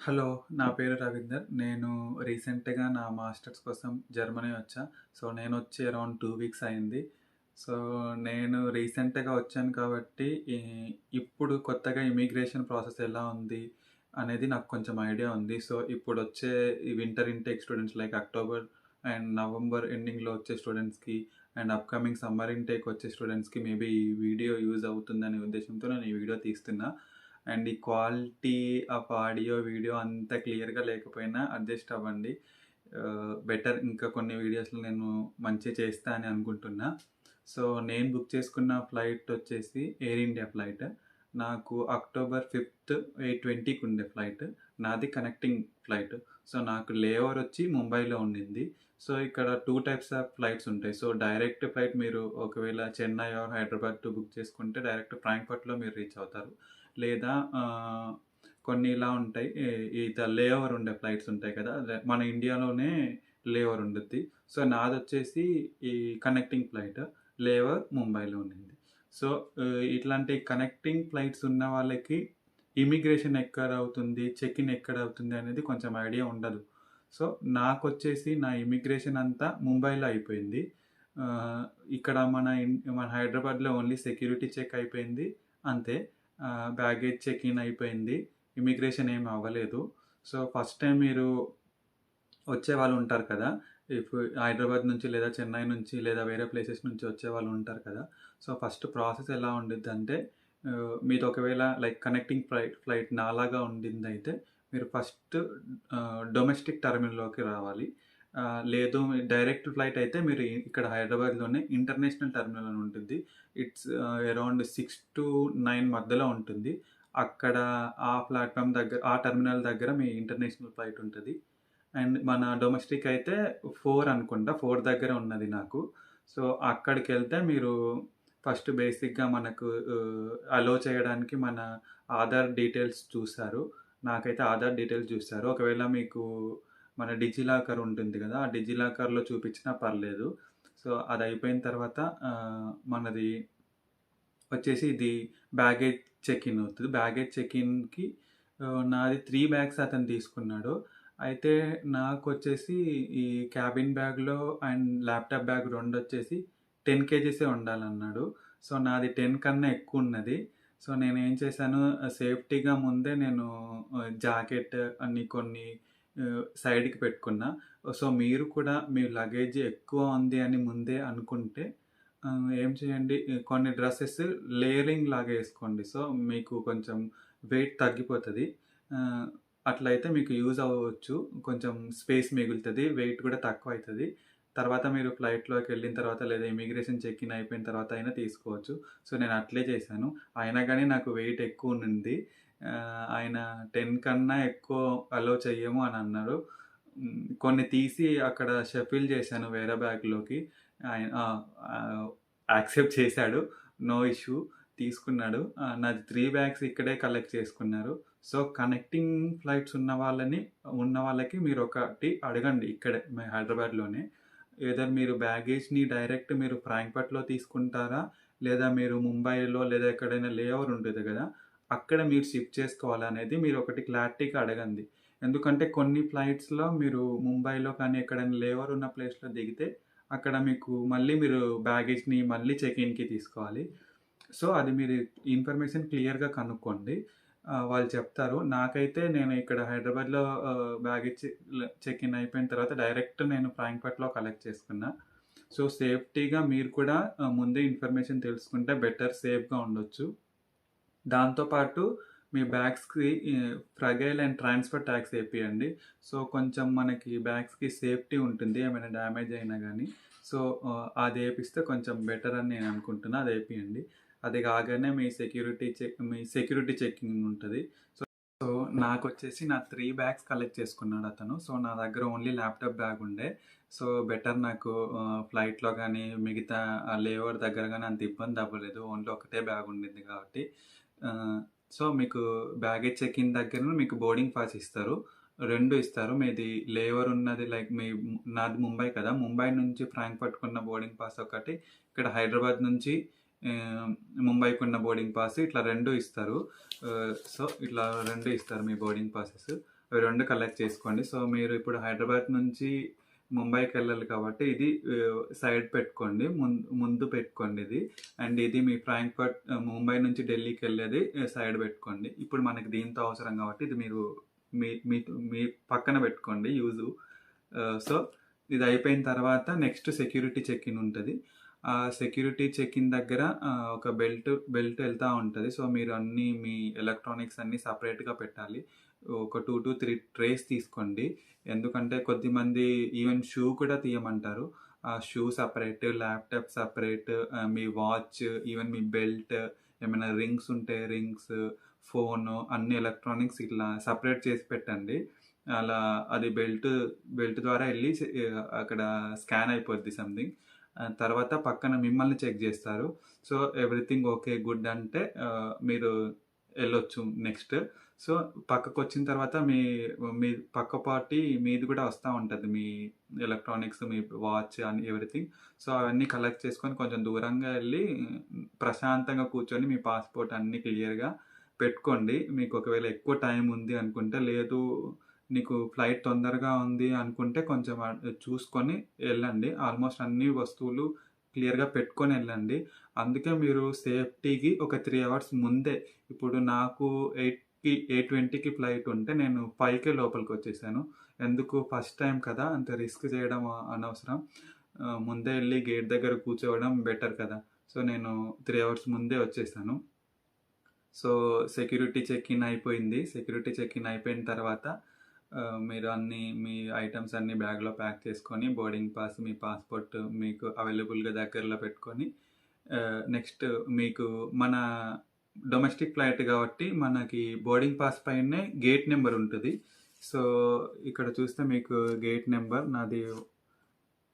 Hello. నా పేరు రవీందర్. నేను రీసెంట్‌గా నా మాస్టర్స్ కోసం జర్మనీ వచ్చా. సో, నేనొచ్చి అరౌండ్ 2 వీక్స్ అయింది. సో, నేను రీసెంట్‌గా వచ్చాను కాబట్టి ఇప్పుడు కొత్తగా ఇమిగ్రేషన్ ప్రాసెస్ ఎలా ఉంది అనేది నాకు కొంచెం ఐడియా ఉంది. సో, ఇప్పుడొచ్చే ఈ winter intake students like October and November ఎండింగ్‌లో వచ్చే స్టూడెంట్స్‌కి అండ్ అప్‌కమింగ్ సమ్మర్ ఇంటేక్ వచ్చే స్టూడెంట్స్‌కి మేబీ ఈ వీడియో యూజ్ అవుతుందనే ఉద్దేశ్యంతో నేను ఈ వీడియో తీస్తున్నా. అండ్ ఈ క్వాలిటీ ఆఫ్ ఆడియో, వీడియో అంత క్లియర్‌గా లేకపోయినా అడ్జస్ట్ అవ్వండి. బెటర్ ఇంకా కొన్ని వీడియోస్‌లో నేను మంచిగా చేస్తా అని అనుకుంటున్నా. సో, నేను బుక్ చేసుకున్న ఫ్లైట్ వచ్చేసి ఎయిర్ ఇండియా ఫ్లైట్. నాకు అక్టోబర్ 5థ్ 8:20కి ఉండే ఫ్లైట్. నాది కనెక్టింగ్ ఫ్లైట్. సో, నాకు లే ఓవర్ వచ్చి ముంబైలో ఉండింది. సో, ఇక్కడ 2 టైప్స్ ఆఫ్ ఫ్లైట్స్ ఉంటాయి. సో, డైరెక్ట్ ఫ్లైట్ మీరు ఒకవేళ Chennai or Hyderabad to book చేసుకుంటే డైరెక్ట్ ఫ్రాంక్‌ఫర్ట్‌లో మీరు రీచ్ అవుతారు. లేదా కొన్ని ఇలా ఉంటాయి. లే ఓవర్ ఉండే ఫ్లైట్స్ ఉంటాయి కదా! మన ఇండియాలోనే లే ఓవర్ ఉండుద్ది. సో, నాదొచ్చేసి ఈ కనెక్టింగ్ ఫ్లైట్. లే ఓవర్ ముంబైలో ఉండింది. సో, ఇట్లాంటి కనెక్టింగ్ ఫ్లైట్స్ ఉన్న వాళ్ళకి ఇమిగ్రేషన్ ఎక్కడ అవుతుంది, చెక్ ఇన్ ఎక్కడ అవుతుంది అనేది కొంచెం ఐడియా ఉండదు. సో, నాకొచ్చేసి నా ఇమిగ్రేషన్ అంతా ముంబైలో అయిపోయింది. ఇక్కడ మన హైదరాబాద్‌లో ఓన్లీ సెక్యూరిటీ చెక్ అయిపోయింది. అంతే. బ్యాగేజ్ చెక్ ఇన్ అయిపోయింది. ఇమిగ్రేషన్ ఏమి అవ్వలేదు. సో, ఫస్ట్ టైమ్ మీరు వచ్చేవాళ్ళు ఉంటారు కదా! హైదరాబాద్ నుంచి లేదా చెన్నై నుంచి లేదా వేరే ప్లేసెస్ నుంచి వచ్చేవాళ్ళు ఉంటారు కదా! సో, ఫస్ట్ ప్రాసెస్ ఎలా ఉండిద్దంటే మీది ఒకవేళ లైక్ కనెక్టింగ్ ఫ్లైట్ నాలాగా ఉండిందయితే మీరు ఫస్ట్ డొమెస్టిక్ టెర్మినల్‌లోకి రావాలి. లేదు డైరెక్ట్ ఫ్లైట్ అయితే మీరు ఇక్కడ హైదరాబాద్‌లోనే ఇంటర్నేషనల్ టెర్మినల్ అని ఉంటుంది. ఇట్స్ అరౌండ్ 6-9 మధ్యలో ఉంటుంది. అక్కడ ఆ ప్లాట్‌ఫార్మ్ దగ్గర ఆ టెర్మినల్ దగ్గర మీ ఇంటర్నేషనల్ ఫ్లైట్ ఉంటది. అండ్ మన డొమెస్టిక్ అయితే 4 అనుకుంటా. 4 దగ్గర ఉన్నది నాకు. సో, అక్కడికెళ్తే మీరు ఫస్ట్ బేసిక్‌గా మనకు అలో చేయడానికి మన ఆధార్ డీటెయిల్స్ చూస్తారు. నాకైతే ఆధార్ డీటెయిల్స్ చూస్తారు. ఒకవేళ మీకు మన డిజిలాకర్ ఉంటుంది గదా! ఆ డిజిలాకర్‌లో చూపించినా పర్లేదు. సో, అదయిపోయిన తర్వాత మనది వచ్చేసి ఇది బ్యాగేజ్ చెక్ ఇన్ అవుతది. బ్యాగేజ్ చెక్ ఇన్‌కి నాది 3 బ్యాగ్స్ అతను తీసుకున్నాడు. అయితే నాకొచ్చేసి ఈ క్యాబిన్ బ్యాగ్‌లో అండ్ ల్యాప్‌టాప్ బ్యాగ్ రెండొచ్చేసి 10 కేజీసే ఉండాలన్నాడు. సో, నాది 10 కన్నా ఎక్కువున్నది. సో, నేనేం చేశాను సేఫ్టీగా ముందే నేను జాకెట్ అన్ని కొన్ని సైడ్‌కి పెట్టుకున్నా. సో, మీరు కూడా మీ లగేజ్ ఎక్కువ ఉంది అని ముందే అనుకుంటే ఏం చేయండి కొన్ని డ్రెసెస్ లేయరింగ్ లాగా ఏసుకోండి. సో, మీకు కొంచెం వెయిట్ తగ్గిపోతది. ఆహ్, అట్లయితే మీకు యూజ్ అవ్వచ్చు. కొంచెం స్పేస్ మిగులుతది. వెయిట్ కూడా తక్కువైతది. తర్వాత మీరు ఫ్లైట్‌లోకెళ్ళిన తర్వాత లేదా ఇమిగ్రేషన్ చెక్ ఇన్ అయిపోయిన తర్వాత అయినా తీసుకోవచ్చు. సో, నేను అట్లే చేశాను. అయినా గాని నాకు వెయిట్ ఎక్కువుండింది. ఆయన 10 కన్నా ఎక్కువ అలో చెయ్యము అని అన్నారు. కొన్ని తీసి అక్కడ షఫిల్ చేశాను వేరే బ్యాగ్‌లోకి. ఆయన ఆ! యాక్సెప్ట్ చేశాడు. నో ఇష్యూ తీసుకున్నాడు. నాది 3 బ్యాగ్స్ ఇక్కడే కలెక్ట్ చేసుకున్నారు. సో, కనెక్టింగ్ ఫ్లైట్స్ ఉన్న వాళ్ళకి మీరొకటి అడగండి ఇక్కడే హైదరాబాద్‌లోనే. ఎయిదర్ మీరు బ్యాగేజ్‌ని డైరెక్ట్ మీరు ఫ్రాంక్‌ఫర్ట్‌లో తీసుకుంటారా? లేదా మీరు ముంబైలో లేదా ఎక్కడైనా లే ఓవర్ ఉంటది గదా! అక్కడ మీరు షిఫ్ట్ చేసుకోవాలా అనేది మీరొకటి క్లారిటీగా అడగండి. ఎందుకంటే కొన్ని ఫ్లైట్స్‌లో మీరు ముంబైలో కానీ ఎక్కడైనా లే ఓవర్ ఉన్న ప్లేస్‌లో దిగితే అక్కడ మీకు మళ్ళీ మీరు బ్యాగేజ్‌ని మళ్ళీ చెక్ ఇన్‌కి తీసుకోవాలి. సో, అది మీరు ఇన్ఫర్మేషన్ క్లియర్‌గా కనుక్కోండి. వాళ్ళు చెప్తారు. నాకైతే నేను ఇక్కడ హైదరాబాద్‌లో బ్యాగేజ్ చెక్ ఇన్ అయిపోయిన తర్వాత డైరెక్ట్ నేను ఫ్రాంక్‌ఫర్ట్‌లో కలెక్ట్ చేసుకున్నా. సో, సేఫ్టీగా మీరు కూడా ముందే ఇన్ఫర్మేషన్ తెలుసుకుంటే బెటర్ సేఫ్‌గా ఉండొచ్చు. దాంతో పాటు మీ బ్యాగ్స్‌కి fragile and transfer talks ఏపియండి. So, కొంచెం మనకి బ్యాగ్స్‌కి సేఫ్టీ ఉంటుంది. ఏమైనా డ్యామేజ్ అయినా గానీ. సో, అదేపిస్తే కొంచెం బెటర్ అని నేను అనుకుంటున్నా. అదేపియండి. అది కాగానే మీ సెక్యూరిటీ చెకింగ్ ఉంటది. సో, నాకొచ్చేసి నా 3 బ్యాగ్స్ కలెక్ట్ చేసుకున్నాడతను. సో, నా దగ్గర ఓన్లీ ల్యాప్‌టాప్ బ్యాగ్ ఉండే. సో, బెటర్ నాకు ఫ్లైట్‌లో గానీ, మిగతా లే ఓవర్ దగ్గర గానీ అంత ఇబ్బంది అవ్వలేదు. ఓన్లీ ఒకటే బ్యాగ్ ఉండింది కాబట్టి. ఆహ్, సో, మీకు బ్యాగేజ్ చెక్ ఇన్ దగ్గరనే మీకు బోర్డింగ్ పాస్ ఇస్తారు. 2 ఇస్తారు. మీది లే ఓవర్ ఉన్నది లైక్ నాది ముంబై కదా! ముంబై నుంచి ఫ్రాంక్‌ఫర్ట్‌కున్న బోర్డింగ్ పాస్ ఒకటి, ఇక్కడ హైదరాబాద్ నుంచి ఆహ్, ముంబైకున్న బోర్డింగ్ పాస్ ఇట్లా 2 ఇస్తారు. సో, ఇట్లా 2 ఇస్తారు మీ బోర్డింగ్ పాసెస్. అవి 2 కలెక్ట్ చేసుకోండి. సో, మీరు ఇప్పుడు హైదరాబాద్ నుంచి ముంబైకెళ్ళాలి కాబట్టి ఇది సైడ్ పెట్టుకోండి. ముందు పెట్టుకోండి ఇది. అండ్ ఇది మీ ఫ్రాంక్‌ఫర్ట్ ముంబై నుంచి ఢిల్లీకెళ్ళేది సైడ్ పెట్టుకోండి. ఇప్పుడు మనకి దీంతో అవసరం కాబట్టి ఇది మీరు మీ మీ మీ పక్కన పెట్టుకోండి యూజు. సో, ఇది అయిపోయిన తర్వాత నెక్స్ట్ సెక్యూరిటీ చెక్ ఇన్ ఉంటది. ఆ సెక్యూరిటీ చెక్ ఇన్ దగ్గర ఒక బెల్ట్ ఎళ్తా ఉంటది. సో, మీరు అన్నీ మీ ఎలక్ట్రానిక్స్ అన్నీ సెపరేట్‌గా పెట్టాలి. ఒక 2-3 ట్రేస్ తీసుకోండి. ఎందుకంటే కొద్దిమంది ఈవెన్ షూ కూడా తీయమంటారు. ఆ షూ సెపరేట్, ల్యాప్‌టాప్ సెపరేట్, మీ వాచ్, ఈవెన్ మీ బెల్ట్, ఏమైనా రింగ్స్ ఉంటే రింగ్స్, ఫోను అన్ని ఎలక్ట్రానిక్స్ ఇట్లా సెపరేట్ చేసి పెట్టండి. అలా అది బెల్ట్ ద్వారా ఎళ్లి అక్కడ స్కాన్ అయిపోద్ది సంథింగ్. తర్వాత పక్కన మిమ్మల్ని చెక్ జేస్తారు. సో, ఎవ్రీథింగ్ ఓకే, గుడ్ అంటే మీరు ఎళ్ళొచ్చు నెక్స్ట్. సో, పక్కకొచ్చిన తర్వాత మీ మీ పక్క పార్టీ మీది గూడా వస్తా ఉంటది. మీ ఎలక్ట్రానిక్స్, మీ వాచ్ అని ఎవ్రీథింగ్. సో, అవన్నీ కలెక్ట్ చేసుకొని కొంచెం దూరంగా ఎళ్లి ప్రశాంతంగా కూర్చొని మీ పాస్‌పోర్ట్ అన్నీ క్లియర్‌గా పెట్టుకోండి. మీకు ఒకవేళ ఎక్కువ టైం ఉంది అనుకుంటే, లేదు నీకు ఫ్లైట్ తొందరగా ఉంది అనుకుంటే కొంచెం చూసుకొని ఎళ్ళండి. ఆల్మోస్ట్ అన్ని వస్తువులు క్లియర్‌గా పెట్టుకొని ఎళ్ళండి. అందుకే మీరు సేఫ్టీకి ఒక 3 అవర్స్ ముందే, ఇప్పుడు నాకు 8:20కి ఫ్లైట్ ఉంటే నేను 5కే లోపలికొచ్చేసాను. ఎందుకు ఫస్ట్ టైమ్ కదా! అంత రిస్క్ చేయడం అనవసరం. ముందే ఎళ్లి గేట్ దగ్గర కూర్చోవడం బెటర్ కదా! సో, నేను 3 అవర్స్ ముందే వచ్చేసాను. సో, సెక్యూరిటీ చెక్ ఇన్ అయిపోయింది. సెక్యూరిటీ చెక్ ఇన్ అయిపోయిన తర్వాత మీరు అన్నీ మీ ఐటెమ్స్ అన్నీ బ్యాగ్‌లో ప్యాక్ చేసుకొని, బోర్డింగ్ పాస్, మీ పాస్‌పోర్ట్ మీకు అవైలబుల్‌గా దగ్గరలో పెట్టుకొని, నెక్స్ట్ మీకు మన డొమెస్టిక్ ఫ్లైట్ కాబట్టి మనకి బోర్డింగ్ పాస్ పైనే గేట్ నంబర్ ఉంటది. సో, ఇక్కడ చూస్తే మీకు గేట్ నంబర్ నాది.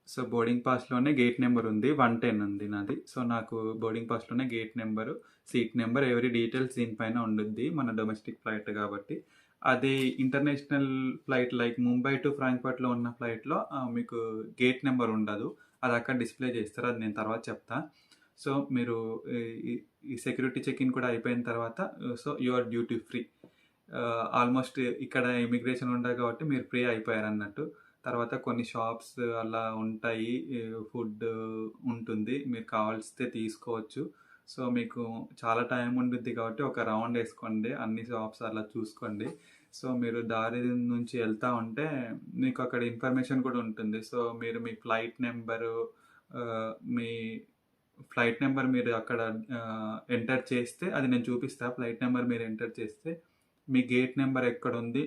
సో, బోర్డింగ్ పాస్‌లోనే గేట్ నంబర్ ఉంది. 110 ఉంది నాది. సో, నాకు బోర్డింగ్ పాస్‌లోనే gate number, seat number, every details దీనిపైన ఉండుద్ది. మన డొమెస్టిక్ ఫ్లైట్ గాబట్టి. అది international flight like Mumbai to ఫ్రాంక్‌ఫర్ట్‌లో ఉన్న ఫ్లైట్‌లో మీకు గేట్ నంబర్ ఉండదు. అది అక్కడ డిస్‌ప్లే చేస్తారు. అది నేను తర్వాత చెప్తా. సో, మీరు ఈ ఈ ఈ సెక్యూరిటీ చెక్ ఇన్ కూడా అయిపోయిన తర్వాత so, you are duty free. Almost ఇక్కడ ఇమిగ్రేషన్ ఉండదు కాబట్టి మీరు ఫ్రీ అయిపోయారన్నట్టు. తర్వాత కొన్ని షాప్స్ అలా ఉంటాయి. ఫుడ్ ఉంటుంది. మీరు కావాల్సితే తీసుకోవచ్చు. సో, మీకు చాలా టైం ఉండిద్ది కాబట్టి ఒక రౌండ్ ఏసుకోండి. అన్ని షాప్స్ అలా చూసుకోండి. సో, మీరు దారి నుంచి ఎళ్తా ఉంటే మీకు అక్కడ ఇన్ఫర్మేషన్ కూడా ఉంటుంది. సో, మీరు మీ ఫ్లైట్ నంబరు, మీ ఫ్లైట్ నంబర్ మీరు అక్కడ ఎంటర్ చేస్తే అది నేను చూపిస్తా. ఫ్లైట్ నంబర్ మీరు ఎంటర్ చేస్తే మీ గేట్ నంబర్ ఎక్కడుంది,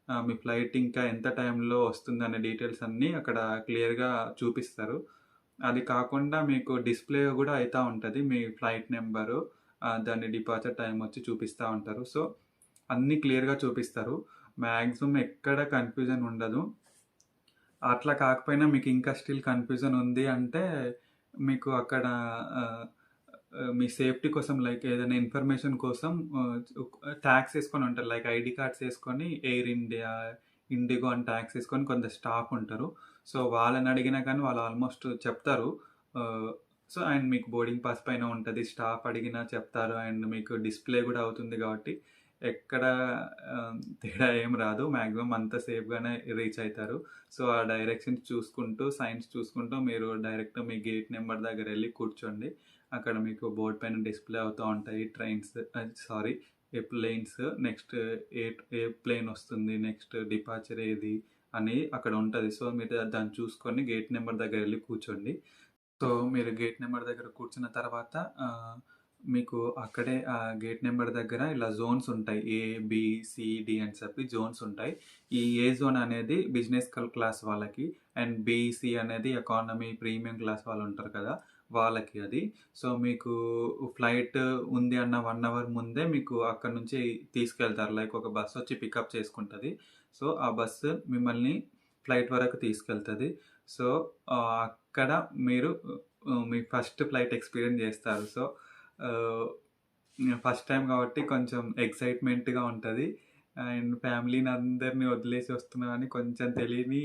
మీ ఫ్లైట్ ఇంకా ఎంత టైంలో వస్తుందనే డీటెయిల్స్ అన్నీ అక్కడ క్లియర్‌గా చూపిస్తారు. అది కాకుండా మీకు డిస్‌ప్లే గూడా అయితా ఉంటది. మీ ఫ్లైట్ నంబరు, దాని డిపార్చర్ టైమ్ వచ్చి చూపిస్తా ఉంటారు. సో, అన్నీ క్లియర్‌గా చూపిస్తారు. మాక్సిమం ఎక్కడ కన్‌ఫ్యూజన్ ఉండదు. అట్లా కాకపోయినా మీకు ఇంకా స్టిల్ కన్‌ఫ్యూజన్ ఉంది అంటే, మీకు అక్కడ ఆహ్, మీ సేఫ్టీ కోసం లైక్ ఏదైనా ఇన్ఫర్మేషన్ కోసం ట్యాగ్స్ ఏసుకొని ఉంటారు. లైక్ ఐడీ కార్డ్స్ ఏసుకొని ఎయిర్ ఇండియా, ఇండిగో అని ట్యాగ్స్ ఏసుకొని కొంత స్టాఫ్ ఉంటారు. సో, వాళ్ళని అడిగినా కానీ వాళ్ళు ఆల్మోస్ట్ చెప్తారు. ఆహ్, సో, అండ్ మీకు బోర్డింగ్ పాస్ పైన ఉంటది. స్టాఫ్ అడిగినా చెప్తారు. అండ్ మీకు డిస్‌ప్లే గూడా అవుతుంది కాబట్టి ఎక్కడ తేడా ఏం రాదు. మాక్సిమం అంతా సేఫ్‌గానే రీచ్ అయితారు. సో, ఆ డైరెక్షన్స్ చూసుకుంటూ, సైన్స్ చూసుకుంటూ మీరు డైరెక్ట్ మీ గేట్ నంబర్ దగ్గరెళ్లి కూర్చోండి. అక్కడ మీకు బోర్డ్ పైన డిస్‌ప్లే అవుతా ఉంటాయి. సారీ, ప్లేన్స్, నెక్స్ట్ ఏ ప్లేన్ వస్తుంది, నెక్స్ట్ డిపార్చర్ ఏది అని అక్కడ ఉంటది. సో, మీరు దాన్ని చూసుకొని గేట్ నంబర్ దగ్గరెళ్లి కూర్చోండి. సో, మీరు గేట్ నంబర్ దగ్గర కూర్చున్న తర్వాత మీకు అక్కడే గేట్ నంబర్ దగ్గర ఇలా జోన్స్ ఉంటాయి. ఏ, బి, సి, డి అని చెప్పి జోన్స్ ఉంటాయి. ఈ ఏ జోన్ అనేది బిజినెస్ క్లాస్ వాళ్ళకి. అండ్ బి, సి అనేది ఎకానమీ, ప్రీమియం క్లాస్ వాళ్ళు ఉంటారు కదా! వాళ్ళకి అది. సో, మీకు ఫ్లైట్ ఉంది అన్న 1 అవర్ ముందే మీకు అక్కడి నుంచి తీసుకెళ్తారు. లైక్ ఒక బస్ వచ్చి పికప్ చేసుకుంటది. సో, ఆ బస్సు మిమ్మల్ని ఫ్లైట్ వరకు తీసుకెళ్తది. సో, అక్కడ మీరు మీ ఫస్ట్ ఫ్లైట్ ఎక్స్‌పీరియన్స్ చేస్తారు. సో, ఆహ్, ఫస్ట్ టైమ్ కాబట్టి కొంచెం ఎక్సైట్‌మెంట్‌గా ఉంటది. అండ్ ఫ్యామిలీని అందరిని వదిలేసి వస్తున్నామని కొంచెం తెలియని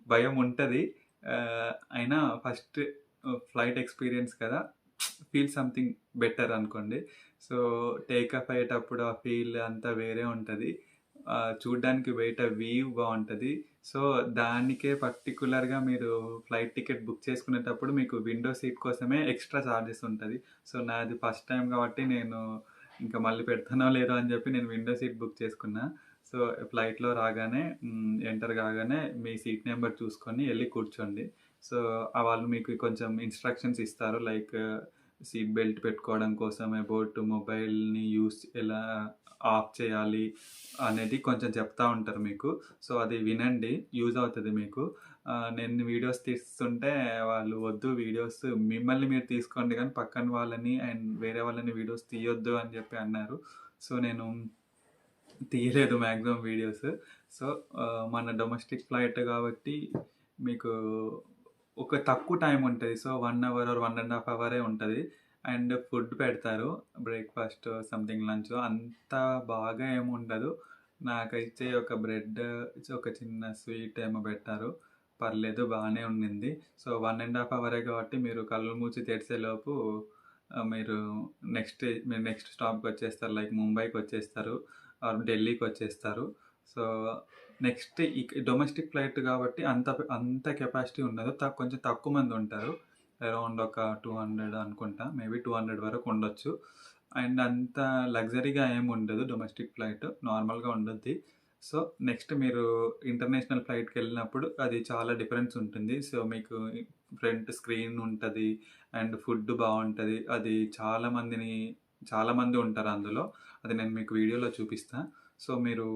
భయం ఉంటది. అయినా ఫస్ట్ ఫ్లైట్ ఎక్స్‌పీరియన్స్ కదా! ఫీల్ సంథింగ్ బెటర్ అనుకోండి. సో, టేక్ ఆఫ్ అయ్యేటప్పుడు ఆ ఫీల్ అంతా వేరే ఉంటది. చూడ్డానికి బయట వ్యూ బావుంటది. సో, దానికే పర్టిక్యులర్‌గా మీరు ఫ్లైట్ టికెట్ బుక్ చేసుకునేటప్పుడు మీకు విండో సీట్ కోసమే ఎక్స్‌ట్రా చార్జెస్ ఉంటది. సో, నాది ఫస్ట్ టైమ్ కాబట్టి నేను ఇంక మళ్ళీ పెడతానో లేదో అని చెప్పి నేను విండో సీట్ బుక్ చేసుకున్నా. సో, ఫ్లైట్‌లో రాగానే ఎంటర్ కాగానే మీ సీట్ నంబర్ చూసుకొని ఎళ్లి కూర్చోండి. సో, వాళ్ళు మీకు కొంచెం ఇన్‌స్ట్రక్షన్స్ ఇస్తారు. లైక్ సీట్ బెల్ట్ పెట్టుకోవడం కోసం అబౌట్ మొబైల్‌ని ఎలా ఆఫ్ చేయాలి అనేది కొంచెం చెప్తా ఉంటారు మీకు. సో, అది వినండి. యూజ్ అవుతది మీకు. నేను వీడియోస్ తీస్తుంటే వాళ్ళు వద్దు వీడియోస్ మిమ్మల్ని మీరు తీసుకోండి గానీ పక్కన వాళ్ళని అండ్ వేరే వాళ్ళని వీడియోస్ తీయొద్దు అని చెప్పి అన్నారు. సో, నేను తీయలేదు మాక్సిమం వీడియోస్. సో, మన డొమెస్టిక్ ఫ్లైట్ కాబట్టి మీకు ఒక తక్కువ టైం ఉంటది. సో, 1 అవర్ ఆర్ 1 ½ అవరే ఉంటది. అండ్ ఫుడ్ పెడతారు. బ్రేక్‌ఫాస్ట్, సంథింగ్ లంచ్ అంత బాగా ఏముండదు. నాకైతే ఒక బ్రెడ్, ఒక చిన్న స్వీట్ ఏమో పెట్టారు. పర్లేదు బానే ఉండింది. సో, 1 ½ అవరే కాబట్టి మీరు కళ్ళు మూసి తెరిసేలోపు మీరు నెక్స్ట్ స్టాప్‌కొచ్చేస్తారు. లైక్ ముంబైకొచ్చేస్తారు ఆర్ ఢిల్లీకొచ్చేస్తారు. సో, నెక్స్ట్ డొమెస్టిక్ ఫ్లైట్ కాబట్టి అంత కెపాసిటీ ఉండదు. కొంచెం తక్కువ మంది ఉంటారు. అరౌండ్ ఒక 200 అనుకుంటా. మేబీ 200 వరకు ఉండొచ్చు. అండ్ అంత లగ్జరీగా ఏమి ఉండదు డొమెస్టిక్ ఫ్లైట్. నార్మల్‌గా ఉండుద్ది. సో, నెక్స్ట్ మీరు ఇంటర్నేషనల్ ఫ్లైట్‌కెళ్ళినప్పుడు అది చాలా డిఫరెన్స్ ఉంటుంది. సో, మీకు ఫ్రంట్ స్క్రీన్ ఉంటది. అండ్ ఫుడ్ బావుంటది. అది చాలా మంది ఉంటారు అందులో. అది నేను మీకు వీడియోలో చూపిస్తా. సో, మీరు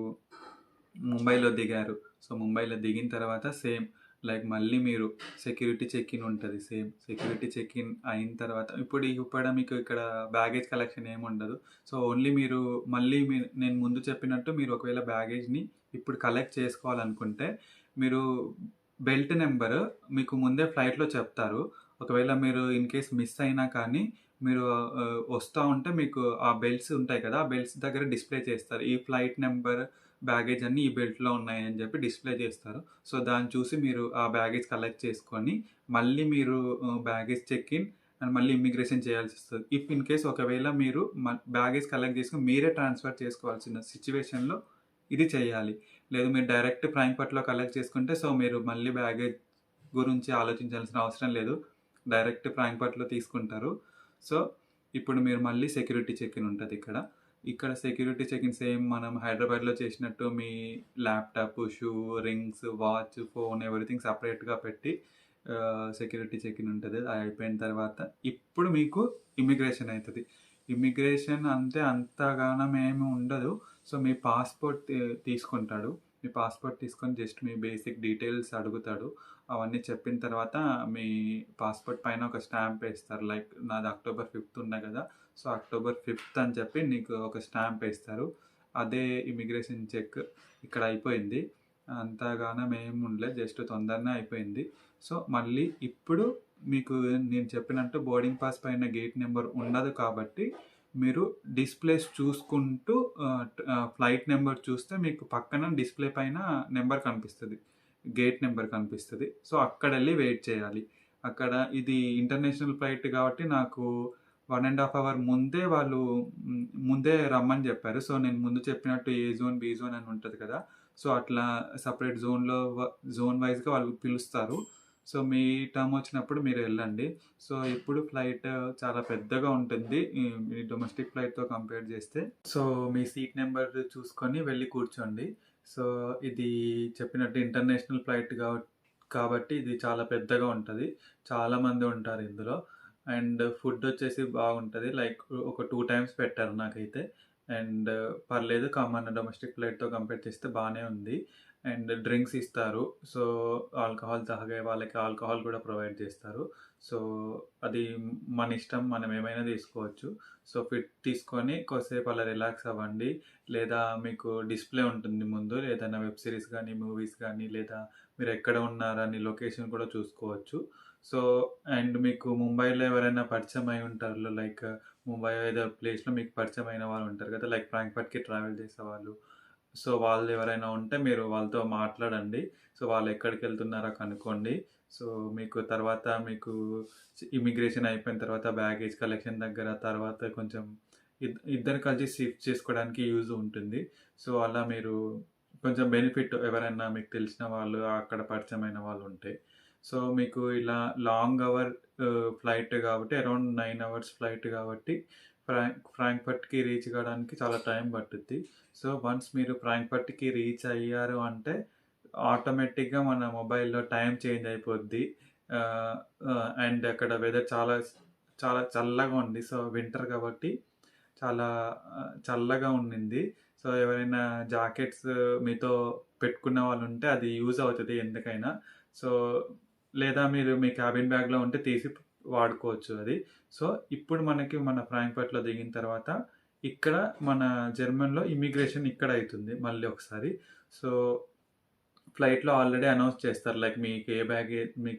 ముంబైలో దిగారు. సో, ముంబైలో దిగిన తర్వాత సేమ్ లైక్ మళ్ళీ మీరు సెక్యూరిటీ చెక్ ఇన్ ఉంటది సేమ్. సెక్యూరిటీ చెక్ ఇన్ అయిన తర్వాత ఇప్పుడు మీకు ఇక్కడ బ్యాగేజ్ కలెక్షన్ ఏముండదు. సో, ఓన్లీ మీరు మళ్ళీ నేను ముందు చెప్పినట్టు మీరు ఒకవేళ బ్యాగేజ్‌ని ఇప్పుడు కలెక్ట్ చేసుకోవాలనుకుంటే, మీరు బెల్ట్ నంబర్ మీకు ముందే ఫ్లైట్‌లో చెప్తారు. ఒకవేళ మీరు ఇన్ కేస్ మిస్ అయినా కానీ మీరు వస్తా ఉంటే మీకు ఆ బెల్ట్స్ ఉంటాయి కదా! ఆ బెల్ట్స్ దగ్గర డిస్‌ప్లే చేస్తారు. ఈ ఫ్లైట్ నంబర్ బ్యాగేజ్ అన్నీ ఈ బెల్ట్‌లో ఉన్నాయని చెప్పి డిస్‌ప్లే చేస్తారు. సో, దాన్ని చూసి మీరు ఆ బ్యాగేజ్ కలెక్ట్ చేసుకొని, మళ్ళీ మీరు బ్యాగేజ్ చెక్ ఇన్ అండ్ మళ్ళీ ఇమ్మిగ్రేషన్ చేయాల్సొస్తది. ఇఫ్ ఇన్ కేస్ ఒకవేళ మీరు బ్యాగేజ్ కలెక్ట్ చేసుకొని మీరే ట్రాన్స్‌ఫర్ చేసుకోవాల్సిన సిట్యుయేషన్‌లో ఇది చేయాలి. లేదు మీరు డైరెక్ట్ ఫ్రాంక్‌ఫర్ట్‌లో కలెక్ట్ చేసుకుంటే సో, మీరు మళ్ళీ బ్యాగేజ్ గురించి ఆలోచించాల్సిన అవసరం లేదు. డైరెక్ట్ ఫ్రాంక్‌ఫర్ట్‌లో తీసుకుంటారు. సో, ఇప్పుడు మీరు మళ్ళీ సెక్యూరిటీ చెక్ ఇన్ ఉంటదిక్కడ. ఇక్కడ సెక్యూరిటీ చెక్ ఇన్ సేమ్ మనం హైదరాబాద్‌లో చేసినట్టు మీ laptop, shoe, rings, watch, phone everything సెపరేట్‌గా పెట్టి సెక్యూరిటీ చెక్ ఇన్ ఉంటది. అది అయిపోయిన తర్వాత ఇప్పుడు మీకు ఇమ్మిగ్రేషన్ అయితది. ఇమ్మిగ్రేషన్ అంటే అంతగానం ఏమి ఉండదు. సో, మీ పాస్‌పోర్ట్ తీసుకుంటాడు. మీ పాస్‌పోర్ట్ తీసుకొని జస్ట్ మీ బేసిక్ డీటెయిల్స్ అడుగుతాడు. అవన్నీ చెప్పిన తర్వాత మీ పాస్‌పోర్ట్ పైన ఒక స్టాంప్ ఏస్తారు. లైక్ నాది అక్టోబర్ 5థ్ ఉండే కదా! సో, అక్టోబర్ 5థ్ అని చెప్పి నీకు ఒక స్టాంప్ ఏస్తారు. అదే ఇమిగ్రేషన్ చెక్ ఇక్కడ అయిపోయింది. అంతగానం ఏమి ఉండలేదు. జస్ట్ తొందరనే అయిపోయింది. సో, మళ్ళీ ఇప్పుడు మీకు నేను చెప్పినట్టు బోర్డింగ్ పాస్ పైన గేట్ నంబర్ ఉండదు కాబట్టి, మీరు డిస్‌ప్లేస్ చూసుకుంటూ ఫ్లైట్ నంబర్ చూస్తే మీకు పక్కన డిస్‌ప్లే పైన నంబర్ కనిపిస్తది. గేట్ నంబర్ కనిపిస్తది. సో, అక్కడెళ్ళి వెయిట్ చేయాలి. అక్కడ ఇది ఇంటర్నేషనల్ ఫ్లైట్ కాబట్టి నాకు 1 ½ అవర్ ముందే వాళ్ళు ముందే రమ్మని జెప్పారు. సో, నేను ముందు చెప్పినట్టు ఏ జోన్, బి జోన్ అని ఉంటది కదా! సో, అట్లా సెపరేట్ జోన్ వైస్‌గా వాళ్ళు పిలుస్తారు. సో, మీ టర్మ్ వచ్చినప్పుడు మీరెళ్ళండి. సో, ఇప్పుడు ఫ్లైట్ చాలా పెద్దగా ఉంటుంది. ఈ డొమెస్టిక్ ఫ్లైట్‌తో కంపేర్ చేస్తే. సో, మీ సీట్ నంబర్ చూసుకొని వెళ్లి కూర్చోండి. సో, ఇది చెప్పినట్టు ఇంటర్నేషనల్ ఫ్లైట్ కాబట్టి ఇది చాలా పెద్దగా ఉంటది. చాలా మంది ఉంటారు ఇందులో. అండ్ ఫుడ్ వచ్చేసి బాగుంటది. లైక్ ఒక 2 టైమ్స్ పెట్టారు నాకైతే. అండ్ పర్లేదు మన డొమెస్టిక్ ఫ్లైట్‌తో కంపేర్ చేస్తే బానే ఉంది. అండ్ డ్రింక్స్ ఇస్తారు. సో, ఆల్కహాల్ తాగే వాళ్ళకి ఆల్కహాల్ కూడా ప్రొవైడ్ చేస్తారు. సో, అది మన ఇష్టం. మనం ఏమైనా తీసుకోవచ్చు. సో, తీసుకొని కొద్దిసేపు అలా రిలాక్స్ అవ్వండి. లేదా మీకు డిస్‌ప్లే ఉంటుంది ముందు. ఏదైనా వెబ్ సీరీస్ గానీ, మూవీస్ గానీ లేదా మీరెక్కడ ఉన్నారని లొకేషన్ కూడా చూసుకోవచ్చు. సో, అండ్ మీకు ముంబైలో ఎవరైనా పరిచయం అయి ఉంటారు. లైక్ ముంబై ఏదో ప్లేస్‌లో మీకు పరిచయమైన వాళ్ళు ఉంటారు కదా! లైక్ ఫ్రాంక్‌ఫర్ట్‌కి ట్రావెల్ చేసేవాళ్ళు. సో, వాళ్ళు ఎవరైనా ఉంటే మీరు వాళ్ళతో మాట్లాడండి. సో, వాళ్ళు ఎక్కడికెళ్తున్నారో కనుక్కోండి. సో, మీకు తర్వాత మీకు ఇమిగ్రేషన్ అయిపోయిన తర్వాత బ్యాగేజ్ కలెక్షన్ దగ్గర తర్వాత కొంచెం ఇద్దరు కలిసి షిఫ్ట్ చేసుకోవడానికి యూజ్ ఉంటుంది. సో, అలా మీరు కొంచెం బెనిఫిట్ ఎవరైనా మీకు తెలిసిన వాళ్ళు, అక్కడ పరిచయమైన వాళ్ళు ఉంటే. సో, మీకు ఇలా లాంగ్ అవర్ ఫ్లైట్ కాబట్టి అరౌండ్ 9 అవర్స్ ఫ్లైట్ కాబట్టి ఫ్రాంక్‌ఫర్ట్‌కి రీచ్ కావడానికి చాలా టైం పట్టుద్ది. సో, వన్స్ మీరు ఫ్రాంక్‌ఫర్ట్‌కి రీచ్ అయ్యారు అంటే ఆటోమేటిక్‌గా మన మొబైల్‌లో టైం చేంజ్ అయిపోద్ది. ఆహ్, అండ్ అక్కడ వెదర్ చాలా చల్లగా ఉంది. సో, వింటర్ కాబట్టి చాలా చల్లగా ఉండింది. సో, ఎవరైనా జాకెట్స్ మీతో పెట్టుకున్న వాళ్ళుంటే అది యూజ్ అవుతది ఎందుకైనా. సో, లేదా మీరు మీ క్యాబిన్ బ్యాగ్‌లో ఉంటే తీసి వాడుకోవచ్చు అది. సో, ఇప్పుడు మనకి మన ఫ్రాంక్‌ఫర్ట్‌లో దిగిన తర్వాత ఇక్కడ మన జర్మన్‌లో ఇమ్మిగ్రేషన్ ఇక్కడ అయితుంది మళ్ళీ ఒకసారి. సో, ఫ్లైట్‌లో ఆల్రెడీ అనౌన్స్ చేస్తారు. లైక్ మీకు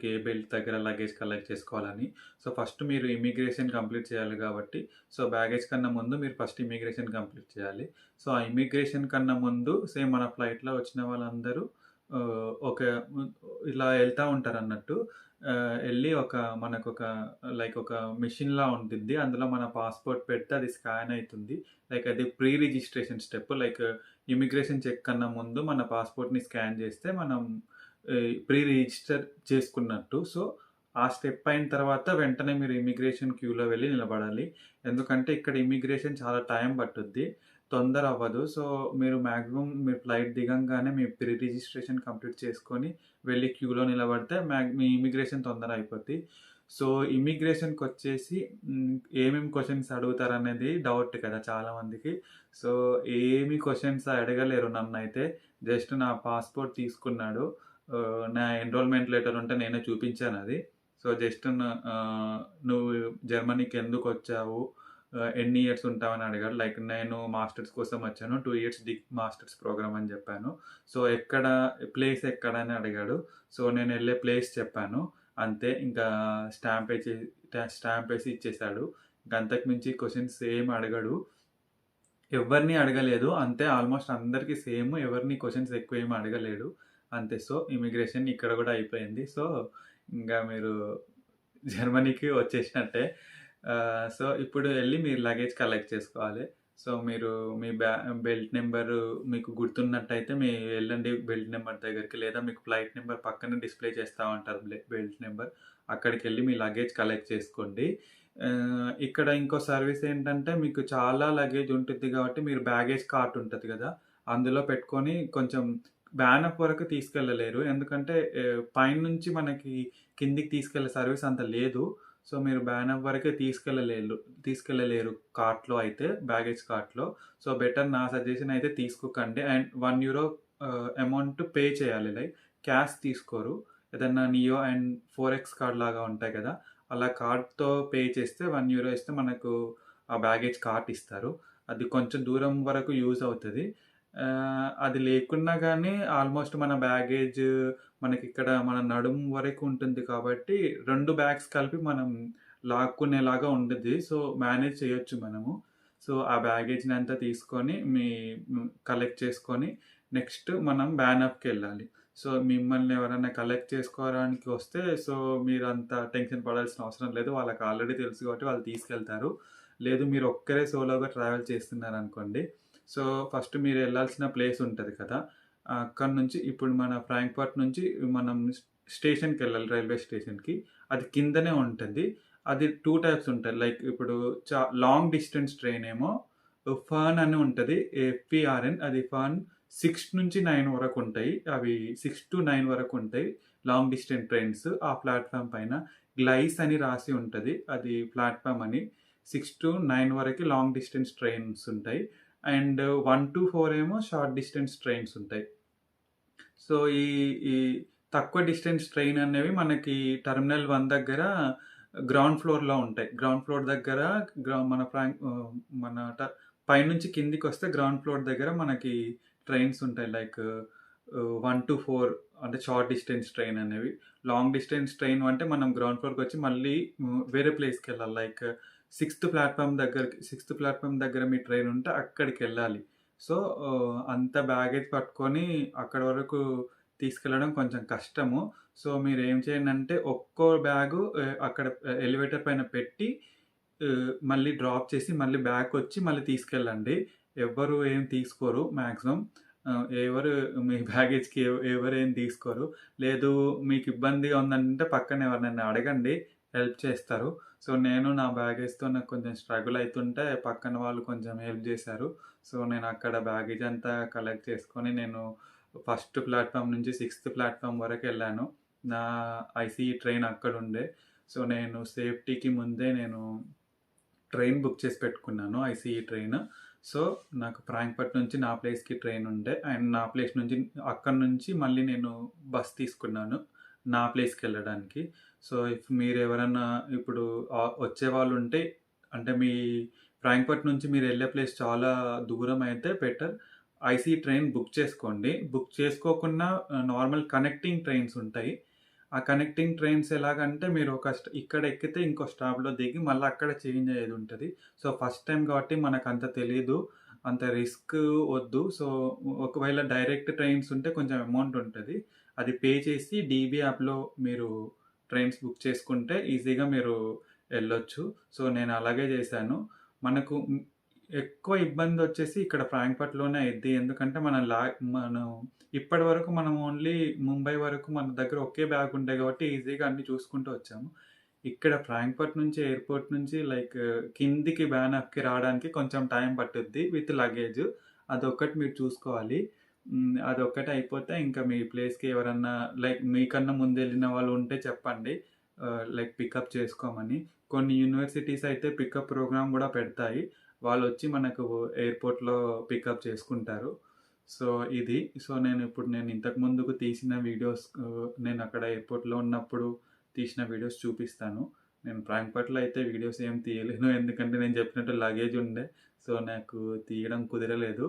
ఏ బెల్ట్ దగ్గర లగేజ్ కలెక్ట్ చేసుకోవాలని. సో, ఫస్ట్ మీరు ఇమ్మిగ్రేషన్ కంప్లీట్ చేయాలి కాబట్టి, సో, బ్యాగేజ్ కన్నా ముందు మీరు ఫస్ట్ ఇమ్మిగ్రేషన్ కంప్లీట్ చేయాలి. సో, ఆ ఇమ్మిగ్రేషన్ కన్నా ముందు సేమ్ మన ఫ్లైట్‌లో వచ్చిన వాళ్ళందరూ ఒక ఇలా ఎళ్తా ఉంటారన్నట్టు. ఎళ్లి మనకొక లైక్ ఒక మెషిన్‌లా ఉండిద్ది. అందులో మన పాస్‌పోర్ట్ పెడితే అది స్కాన్ అయితుంది. లైక్ అది pre registration step. Like immigration check కన్నా ముందు మన పాస్‌పోర్ట్‌ని స్కాన్ చేస్తే మనం ప్రీ రిజిస్టర్ చేసుకున్నట్టు. సో, ఆ స్టెప్ అయిన తర్వాత వెంటనే మీరు ఇమిగ్రేషన్ క్యూలో వెళ్లి నిలబడాలి. ఎందుకంటే ఇక్కడ ఇమిగ్రేషన్ చాలా టైం పట్టుద్ది. తొందర అవ్వదు. సో, మీరు ఫ్లైట్ దిగంగానే మీ ప్రీ రిజిస్ట్రేషన్ కంప్లీట్ చేసుకొని వెళ్లి క్యూలో నిలబడితే మీ ఇమిగ్రేషన్ తొందర అయిపోద్ది. సో, ఇమిగ్రేషన్‌కొచ్చేసి ఏమేమి క్వెషన్స్ అడుగుతారనేది డౌట్ కదా చాలా మందికి. సో, ఏమి క్వెషన్స్ అడగలేరు నన్నైతే. జస్ట్ నా పాస్‌పోర్ట్ తీసుకున్నాడు. నా ఎన్రోల్‌మెంట్ లెటర్ ఉంటే నేనే చూపించానది. సో, జస్ట్ "నువ్వు జర్మనీకి ఎందుకొచ్చావు? ఎన్ని ఇయర్స్ ఉంటావని" అడిగాడు. లైక్ నేను మాస్టర్స్ కోసం వచ్చాను. 2 ఇయర్స్ మాస్టర్స్ ప్రోగ్రామ్ అని చెప్పాను. సో, ప్లేస్ ఎక్కడ అని అడిగాడు. సో, నేనెళ్ళే ప్లేస్ చెప్పాను. అంతే ఇంకా స్టాంపేసి ఇచ్చేసాడు. ఇంక అంతకు మించి క్వెషన్స్ ఏమి అడగడు. ఎవ్వరిని అడగలేదు. అంతే ఆల్‌మోస్ట్ అందరికి సేమ్. ఎవరిని క్వెషన్స్ ఎక్కువ ఏమి అడగలేడు. అంతే. సో, ఇమిగ్రేషన్ ఇక్కడ గూడా అయిపోయింది. సో, ఇంగా మీరు జర్మనీకి వచ్చేసినట్టే. సో, ఇప్పుడు ఎళ్లి మీరు లగేజ్ కలెక్ట్ చేసుకోవాలి. సో, మీరు మీ బెల్ట్ నంబరు మీకు గుర్తున్నట్టయితే ఎళ్ళండి బెల్ట్ నంబర్ దగ్గరికి. లేదా మీకు ఫ్లైట్ నంబర్ పక్కన డిస్‌ప్లే చేస్తా ఉంటారు బెల్ట్ నంబర్. అక్కడికెళ్ళి మీ లగేజ్ కలెక్ట్ చేసుకోండి. ఇక్కడ ఇంకో సర్వీస్ ఏంటంటే మీకు చాలా లగేజ్ ఉంటుద్ది కాబట్టి మీరు బ్యాగేజ్ కార్ట్ ఉంటది గదా! అందులో పెట్టుకొని కొంచెం వ్యానప్ వరకు తీసుకెళ్ళలేరు. ఎందుకంటే పైనుంచి మనకి కిందికి తీసుకెళ్ళే సర్వీస్ అంత లేదు. సో, మీరు బ్యానప్ వరకే తీసుకెళ్ళలేరు కార్ట్‌లో అయితే, బ్యాగేజ్ కార్ట్‌లో. సో, బెటర్ నా సజెషన్ అయితే తీసుకోకండి. అండ్ €1 అమౌంట్ పే చేయాలి. లైక్ క్యాష్ తీసుకోరు. ఏదన్నా నియో అండ్ 4ఎక్స్ కార్డ్ లాగా ఉంటాయి కదా! అలా కార్డ్‌తో పే చేస్తే €1 ఇస్తే మనకు ఆ బ్యాగేజ్ కార్ట్ ఇస్తారు. అది కొంచెం దూరం వరకు యూజ్ అవుతది. అది లేకున్నా గానీ ఆల్మోస్ట్ మన బ్యాగేజ్ మనకిక్కడ మన నడుము వరకు ఉంటుంది కాబట్టి 2 బ్యాగ్స్ కలిపి మనం లాక్కునేలాగా ఉండిద్ది. సో, మేనేజ్ చేయొచ్చు మనము. సో, ఆ బ్యాగేజ్‌నంతా తీసుకొని కలెక్ట్ చేసుకొని నెక్స్ట్ మనం బ్యానప్‌కెళ్ళాలి. సో, మిమ్మల్ని ఎవరైనా కలెక్ట్ చేసుకోవడానికి వస్తే సో, మీరంత టెన్షన్ పడాల్సిన అవసరం లేదు. వాళ్ళకి ఆల్రెడీ తెలుసు కాబట్టి వాళ్ళు తీసుకెళ్తారు. లేదు మీరు ఒక్కరే సోలోగా ట్రావెల్ చేస్తున్నారనుకోండి. సో, ఫస్ట్ మీరెళ్ళాల్సిన ప్లేస్ ఉంటది కదా! అక్కడి నుంచి ఇప్పుడు మన ఫ్రాంక్‌ఫర్ట్ నుంచి మనం స్టేషన్‌కెళ్ళాలి రైల్వే స్టేషన్‌కి. అది కిందనే ఉంటది. అది 2 టైప్స్ ఉంటాయి. లైక్ ఇప్పుడు లాంగ్ డిస్టెన్స్ ట్రైన్ ఏమో ఫర్న్ అని ఉంటది. ఎఫ్‌ఈఆర్‌ఎన్ అది ఫర్న్ 6-9 వరకుంటాయి. అవి 6-9 వరకుంటాయి. లాంగ్ డిస్టెన్స్ ట్రైన్స్ ఆ ప్లాట్‌ఫార్మ్ పైన. గ్లైస్ అని రాసి ఉంటది. అది ప్లాట్‌ఫార్మ్ అని. 6-9 వరకి లాంగ్ డిస్టెన్స్ ట్రైన్స్ ఉంటాయి. అండ్ 1-4 ఏమో షార్ట్ డిస్టెన్స్ ట్రైన్స్ ఉంటాయి. సో, ఈ ఈ తక్కువ డిస్టెన్స్ ట్రైన్ అనేవి మనకి టెర్మినల్ 1 దగ్గర గ్రౌండ్ ఫ్లోర్‌లో ఉంటాయి. గ్రౌండ్ ఫ్లోర్ దగ్గర మన మన పైనుంచి కిందికొస్తే గ్రౌండ్ ఫ్లోర్ దగ్గర మనకి ట్రైన్స్ ఉంటాయి. లైక్ 1-4 అంటే షార్ట్ డిస్టెన్స్ ట్రైన్ అనేవి. లాంగ్ డిస్టెన్స్ ట్రైన్ అంటే మనం గ్రౌండ్ ఫ్లోర్‌కొచ్చి మళ్ళీ వేరే ప్లేస్‌కెళ్ళాలి. లైక్ సిక్స్త్ ప్లాట్‌ఫార్మ్ దగ్గర మీ ట్రైన్ ఉంటే అక్కడికెళ్ళాలి. సో, అంత బ్యాగేజ్ పట్టుకొని అక్కడి వరకు తీసుకెళ్ళడం కొంచెం కష్టము. సో, మీరేం చేయండంటే ఒక్కో బ్యాగు అక్కడ ఎలివేటర్ పైన పెట్టి మళ్ళీ డ్రాప్ చేసి మళ్ళీ బ్యాకొచ్చి మళ్ళీ తీసుకెళ్ళండి. ఎవ్వరు ఏం తీసుకోరు మాక్సిమం. ఎవరు మీ బ్యాగేజ్‌కి ఎవరేం తీసుకోరు. లేదు మీకు ఇబ్బందిగా ఉందంటే పక్కన ఎవరినైనా అడగండి. హెల్ప్ చేస్తారు. సో, నేను నా బ్యాగేజ్‌తో నాకు కొంచెం స్ట్రగుల్ అయితుంటే పక్కన వాళ్ళు కొంచెం హెల్ప్ జేశారు. సో, నేనక్కడ బ్యాగేజ్ అంతా కలెక్ట్ చేసుకొని నేను ఫస్ట్ ప్లాట్‌ఫార్మ్ నుంచి సిక్స్త్ ప్లాట్‌ఫార్మ్ వరకెళ్ళాను. నా ఐసీఈ ట్రైన్ అక్కడుండే. సో, నేను సేఫ్టీకి ముందే నేను ట్రైన్ బుక్ చేసి పెట్టుకున్నాను. ICE train. సో, నాకు ఫ్రాంక్‌ఫర్ట్ నుంచి నా ప్లేస్‌కి ట్రైన్ ఉండే. అండ్ నా ప్లేస్ నుంచి అక్కడి నుంచి మళ్ళీ నేను బస్ తీసుకున్నాను. నా ప్లేస్‌కెళ్ళడానికి. సో, ఇఫ్ మీరెవరన్నా ఇప్పుడు వచ్చేవాళ్ళుంటే అంటే మీ ఫ్రాంక్‌ఫర్ట్ నుంచి మీరెళ్ళే ప్లేస్ చాలా దూరం అయితే బెటర్ ఐసీఈ ట్రైన్ బుక్ చేసుకోండి. బుక్ చేసుకోకున్నా నార్మల్ కనెక్టింగ్ ట్రైన్స్ ఉంటాయి. ఆ కనెక్టింగ్ ట్రైన్స్ ఎలాగంటే మీరు ఒక ఇక్కడ ఎక్కితే ఇంకో స్టాప్‌లో దిగి మళ్ళీ అక్కడ చేంజ్ అయ్యేదుంటది. సో, ఫస్ట్ టైమ్ కాబట్టి మనకంత తెలీదు. అంత రిస్క్ వద్దు. సో, ఒకవేళ డైరెక్ట్ ట్రైన్స్ ఉంటే కొంచెం అమౌంట్ ఉంటది. అది పే చేసి డీబీ యాప్‌లో మీరు ట్రైన్స్ బుక్ చేసుకుంటే ఈజీగా మీరు ఎళ్ళొచ్చు. సో, నేను అలాగే చేశాను. మనకు ఎక్కువ ఇబ్బందొచ్చేసి ఇక్కడ ఫ్రాంక్‌ఫర్ట్‌లోనే అయిద్ది. ఎందుకంటే మనం ఇప్పటివరకు మనం ఓన్లీ ముంబై వరకు మన దగ్గర ఒకే బ్యాగ్ ఉండే కాబట్టి ఈజీగా అన్నీ చూసుకుంటూ వచ్చాము. ఇక్కడ ఫ్రాంక్‌ఫర్ట్ నుంచి ఎయిర్‌పోర్ట్ నుంచి లైక్ కిందికి బ్యానక్‌కి రావడానికి కొంచెం టైం పట్టుద్ది విత్ లగేజ్. అదొక్కటి మీరు చూసుకోవాలి. అదొక్కటి అయిపోతే ఇంకా మీ ప్లేస్‌కి ఎవరన్నా లైక్ మీకన్నా ముందెళ్ళిన వాళ్ళు ఉంటే చెప్పండి. లైక్ పికప్ చేసుకోమని. కొన్ని యూనివర్సిటీస్ అయితే పికప్ ప్రోగ్రామ్ గూడా పెడతాయి. వాళ్ళొచ్చి మనకు ఎయిర్‌పోర్ట్‌లో పికప్ చేసుకుంటారు. సో, ఇది. సో, నేను ఇంతకు ముందుకు తీసిన వీడియోస్ నేనక్కడ ఎయిర్‌పోర్ట్‌లో ఉన్నప్పుడు తీసిన వీడియోస్ చూపిస్తాను. నేను ఫ్రాంక్‌ఫర్ట్‌లో అయితే వీడియోస్ ఏం తీయలేను. ఎందుకంటే నేను చెప్పినట్టు లగేజ్ ఉండే. సో, నాకు తీయడం కుదరలేదు.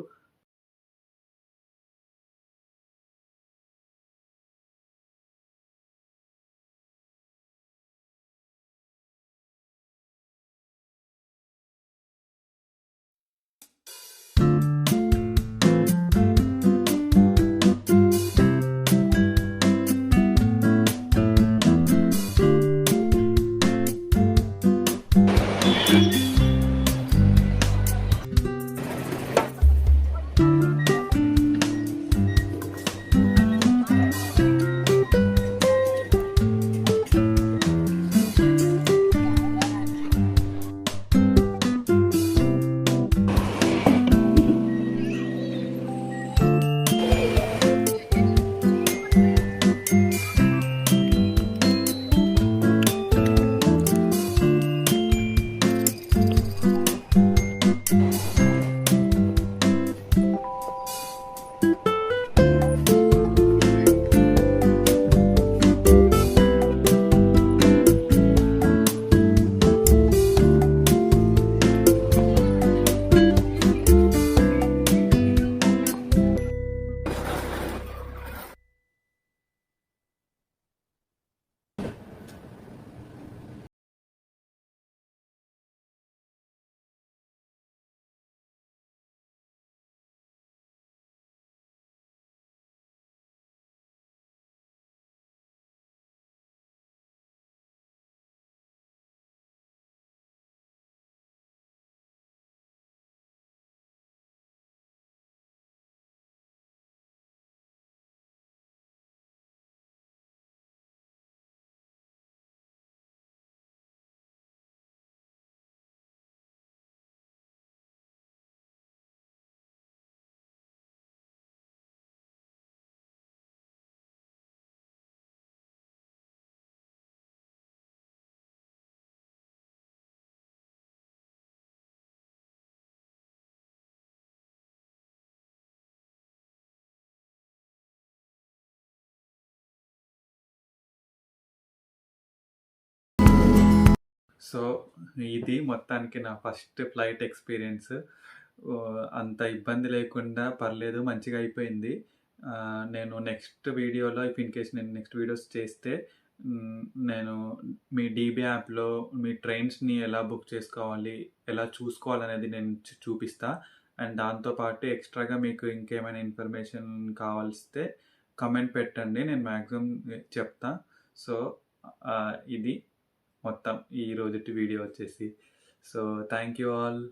సో, ఇది మొత్తానికి నా ఫస్ట్ ఫ్లైట్ ఎక్స్‌పీరియన్స్. అంత ఇబ్బంది లేకుండా పర్లేదు మంచిగా అయిపోయింది. నేను నెక్స్ట్ వీడియోలో ఇఫ్ ఇన్ కేస్ నేను నెక్స్ట్ వీడియోస్ చేస్తే హ్మ్, నేను మీ డీబీ యాప్‌లో మీ ట్రైన్స్‌ని ఎలా బుక్ చేసుకోవాలి, ఎలా చూసుకోవాలనేది నేను చూపిస్తా. అండ్ దాంతో పాటు ఎక్స్‌ట్రాగా మీకు ఇంకేమైనా ఇన్ఫర్మేషన్ కావాల్స్తే కామెంట్ పెట్టండి. నేను మాక్సిమం చెప్తా. సో, ఇది మొత్తం ఈ రోజుటి వీడియో వచ్చేసి. So thank you all.